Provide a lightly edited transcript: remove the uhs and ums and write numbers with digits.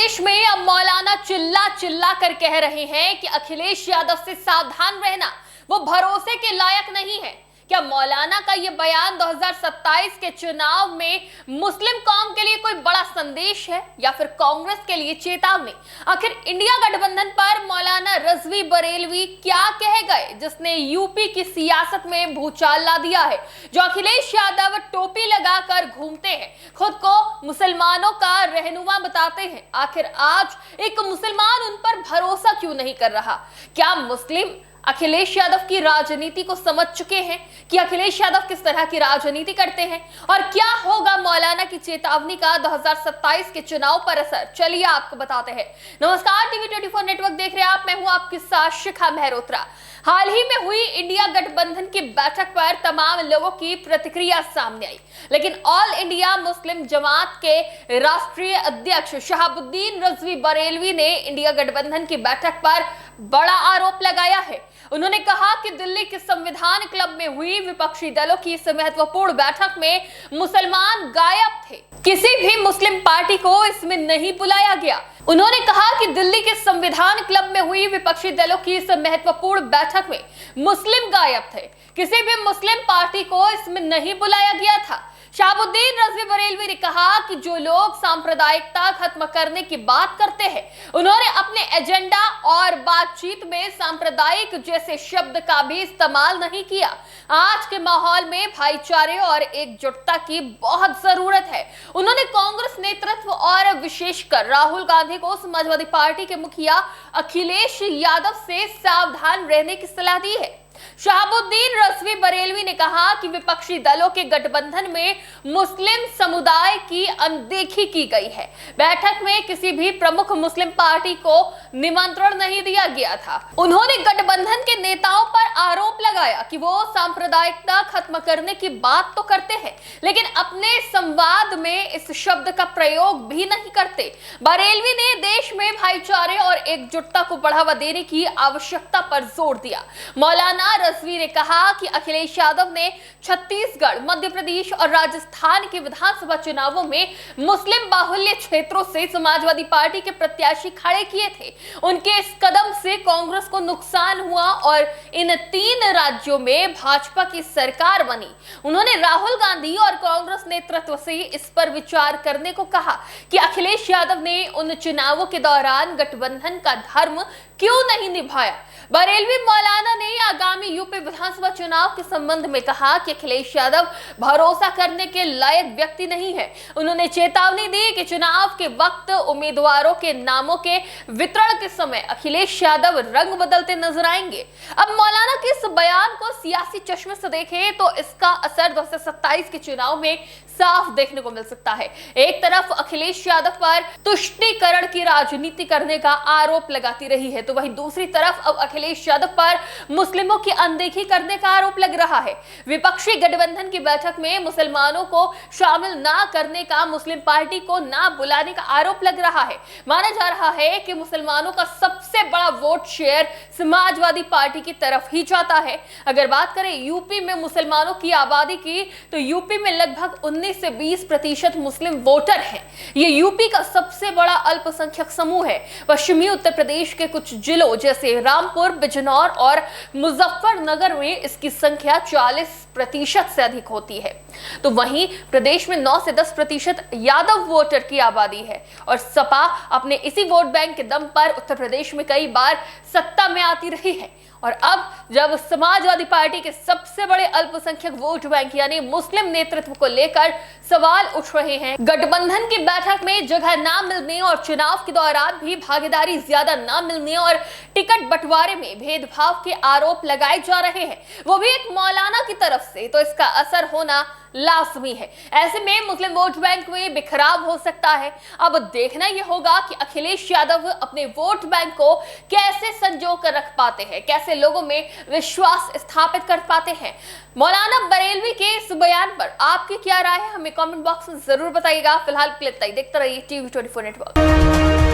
प्रदेश में अब मौलाना चिल्ला चिल्ला कर कह रहे हैं कि अखिलेश यादव से सावधान रहना, वो भरोसे के लायक नहीं है। क्या मौलाना का ये बयान 2027 के चुनाव में मुस्लिम कौम के लिए कोई बड़ा संदेश है या फिर कांग्रेस के लिए चेतावनी? आखिर इंडिया गठबंधन पर मौलाना रजवी बरेलवी क्या कह गए जिसने यूपी की सियासत में भूचाल ला दिया है? जो अखिलेश यादव टोपी लगाकर घूमते हैं, खुद को मुसलमानों का रहनुमा बताते हैं, आखिर आज एक मुसलमान उन पर भरोसा क्यों नहीं कर रहा? क्या मुस्लिम अखिलेश यादव की राजनीति को समझ चुके हैं कि अखिलेश यादव किस तरह की राजनीति करते हैं? और क्या होगा मौलाना की चेतावनी का 2027 के चुनाव पर असर? चलिए आपको बताते हैं। नमस्कार, टीवी 24 नेटवर्क देख रहे हैं आप, मैं हूं आपके साथ शिखा मेहरोत्रा। हाल ही में हुई इंडिया गठबंधन की बैठक पर तमाम लोगों की प्रतिक्रिया सामने आई, लेकिन ऑल इंडिया मुस्लिम जमात के राष्ट्रीय अध्यक्ष शहाबुद्दीन रजवी बरेलवी ने इंडिया गठबंधन की बैठक पर बड़ा आरोप लगाया है। उन्होंने कहा कि दिल्ली के संविधान क्लब में हुई विपक्षी दलों की इस महत्वपूर्ण बैठक में मुसलमान गायब थे, किसी भी मुस्लिम पार्टी को इसमें नहीं बुलाया गया। उन्होंने कहा कि दिल्ली के संविधान क्लब में हुई विपक्षी दलों की इस महत्वपूर्ण बैठक में मुस्लिम गायब थे, किसी भी मुस्लिम पार्टी को इसमें नहीं बुलाया गया था। शहाबुद्दीन रजवी बरेलवी ने कहा कि जो लोग सांप्रदायिकता खत्म करने की बात करते हैं, उन्होंने अपने एजेंडा और बातचीत में सांप्रदायिक जैसे शब्द का भी इस्तेमाल नहीं किया। आज के माहौल में भाईचारे और एकजुटता की बहुत जरूरत है। उन्होंने कांग्रेस नेतृत्व और विशेषकर राहुल गांधी को समाजवादी पार्टी के मुखिया अखिलेश यादव से सावधान रहने की सलाह दी है। शहाबुद्दीन रजवी बरेलवी ने कहा कि विपक्षी दलों के गठबंधन में मुस्लिम समुदाय की अनदेखी की गई है। बैठक में किसी भी प्रमुख मुस्लिम पार्टी को निमंत्रण नहीं दिया गया था। उन्होंने गठबंधन के नेताओं पर आरोप लगाया कि वो सांप्रदायिकता खत्म करने की बात तो करते हैं, लेकिन अपने संवाद में इस शब्द का प्रयोग भी नहीं करते। बरेलवी ने देश में भाईचारे और एकजुटता को बढ़ावा देने की आवश्यकता पर जोर दिया। मौलाना रजवी ने कहा कि अखिलेश यादव ने छत्तीसगढ़, मध्य प्रदेश और राजस्थान के विधानसभा चुनावों में मुस्लिम बाहुल्य क्षेत्रों से समाजवादी पार्टी के प्रत्याशी खड़े किए थे। उनके इस कदम से कांग्रेस को नुकसान हुआ और इन 3 राज्यों में भाजपा की सरकार बनी। उन्होंने राहुल गांधी और कांग्रेस नेतृत्व से इस पर विचार करने को कहा कि अखिलेश यादव ने उन चुनावों के दौरान गठबंधन का धर्म क्यों नहीं निभाया। बरेलवी मौलाना ने आगामी यूपी विधानसभा चुनाव के संबंध में कहा कि अखिलेश यादव भरोसा करने के लायक व्यक्ति नहीं है। उन्होंने चेतावनी दी कि चुनाव के वक्त उम्मीदवारों के नामों के वितरण के समय अखिलेश यादव रंग बदलते नजर आएंगे। अब मौलाना के इस बयान को सियासी चश्मे से देखें तो इसका असर 2027 के चुनाव में साफ देखने को मिल सकता है। एक तरफ अखिलेश यादव पर तुष्टीकरण की राजनीति करने का आरोप लगाती रही है, तो वहीं दूसरी तरफ अब अखिलेश यादव पर मुस्लिमों की अनदेखी करने का आरोप लग रहा है। विपक्षी गठबंधन की बैठक में मुसलमानों को शामिल ना करने का, मुस्लिम पार्टी को ना बुलाने का आरोप लग रहा है। माना जा रहा है कि मुसलमानों का सबसे बड़ा वोट शेयर समाजवादी पार्टी की तरफ ही जाता है। अगर बात करें यूपी में मुसलमानों की आबादी की, तो यूपी में लगभग 19 से 20% मुस्लिम वोटर हैं। ये यूपी का सबसे बड़ा अल्पसंख्यक समूह है। पश्चिमी उत्तर प्रदेश के कुछ जिलों जैसे रामपुर, बिजनौर और मुजफ्फरनगर में इसकी संख्या 40% से अधिक होती है। तो वहीं प्रदेश में 9 से 10% यादव वोटर की आबादी है और सपा अपने इसी वोट बैंक के दम पर उत्तर प्रदेश में कई बार सत्ता में आती रही है। और अब जब समाजवादी पार्टी के सबसे बड़े अल्पसंख्यक वोट बैंक यानी मुस्लिम नेतृत्व को लेकर सवाल उठ रहे हैं, गठबंधन की बैठक में जगह ना मिलने और चुनाव के दौरान भी भागीदारी ज्यादा ना मिलने और टिकट बंटवारे में भेदभाव के आरोप लगाए जा रहे हैं, वो भी एक मौलाना की तरफ से, तो इसका असर होना लाजमी है। ऐसे में मुस्लिम वोट बैंक में बिखराव हो सकता है। अब देखना यह होगा कि अखिलेश यादव अपने वोट बैंक को कैसे संजो कर रख पाते हैं, कैसे लोगों में विश्वास स्थापित कर पाते हैं। मौलाना बरेलवी के इस बयान पर आपकी क्या राय है, हमें कमेंट बॉक्स में जरूर बताइएगा। फिलहाल के लिए देखते रहिए टीवी 24 नेटवर्क।